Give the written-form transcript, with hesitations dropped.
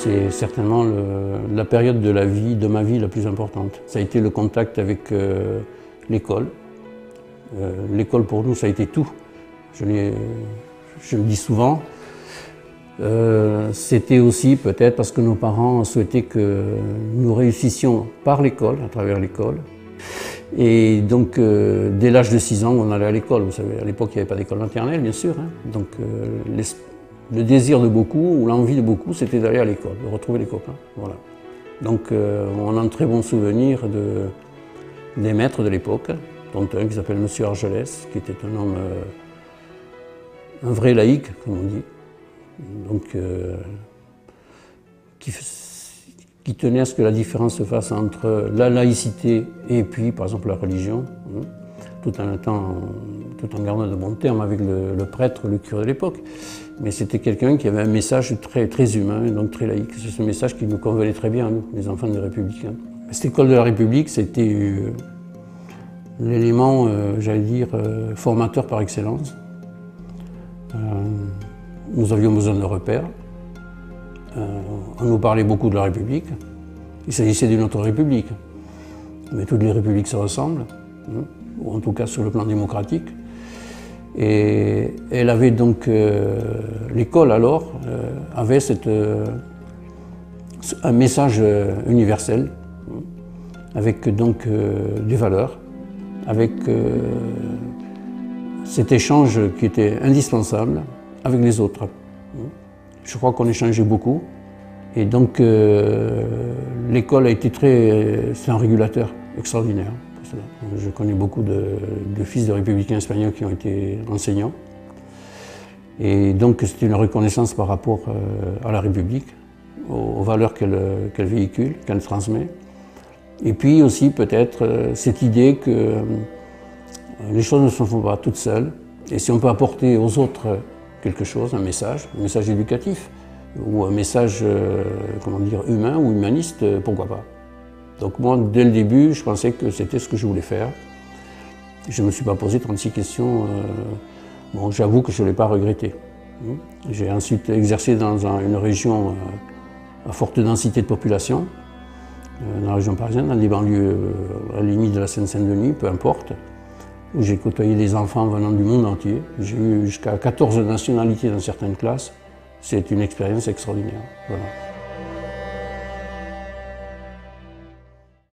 c'est certainement la période de ma vie la plus importante. Ça a été le contact avec l'école. L'école pour nous, ça a été tout. Je le dis souvent. C'était aussi peut-être parce que nos parents souhaitaient que nous réussissions par l'école, à travers l'école. Et donc, dès l'âge de 6 ans, on allait à l'école. Vous savez, à l'époque, il n'y avait pas d'école maternelle, bien sûr. Donc, le désir de beaucoup, ou l'envie de beaucoup, c'était d'aller à l'école, de retrouver les copains. Voilà. Donc, on a un très bon souvenir des maîtres de l'époque, dont un qui s'appelle M. Argelès, qui était un homme, un vrai laïc, comme on dit. Donc, qui tenait à ce que la différence se fasse entre la laïcité et puis, par exemple, la religion, tout en gardant de bons termes avec le prêtre, le curé de l'époque. Mais c'était quelqu'un qui avait un message très, très humain, donc très laïque. C'est ce message qui nous convenait très bien à nous, les enfants des Républicains. Cette école de la République, c'était l'élément, j'allais dire, formateur par excellence. Nous avions besoin de repères. On nous parlait beaucoup de la République. Il s'agissait d'une autre République. Mais toutes les républiques se ressemblent, ou en tout cas sur le plan démocratique. Et elle avait donc, l'école alors, avait un message universel, avec donc des valeurs, avec cet échange qui était indispensable avec les autres. Je crois qu'on échangeait beaucoup. Et donc, l'école a été c'est un régulateur extraordinaire. Je connais beaucoup de fils de républicains espagnols qui ont été enseignants. Et donc, c'est une reconnaissance par rapport à la République, aux valeurs qu'elle véhicule, qu'elle transmet. Et puis aussi, peut-être, cette idée que les choses ne se font pas toutes seules. Et si on peut apporter aux autres quelque chose, un message éducatif, ou un message, comment dire, humain ou humaniste, pourquoi pas. Donc moi, dès le début, je pensais que c'était ce que je voulais faire. Je ne me suis pas posé 36 questions. Bon, j'avoue que je ne l'ai pas regretté. J'ai ensuite exercé dans une région à forte densité de population, dans la région parisienne, dans des banlieues à la limite de la Seine-Saint-Denis, peu importe, où j'ai côtoyé des enfants venant du monde entier. J'ai eu jusqu'à 14 nationalités dans certaines classes. C'est une expérience extraordinaire. Voilà.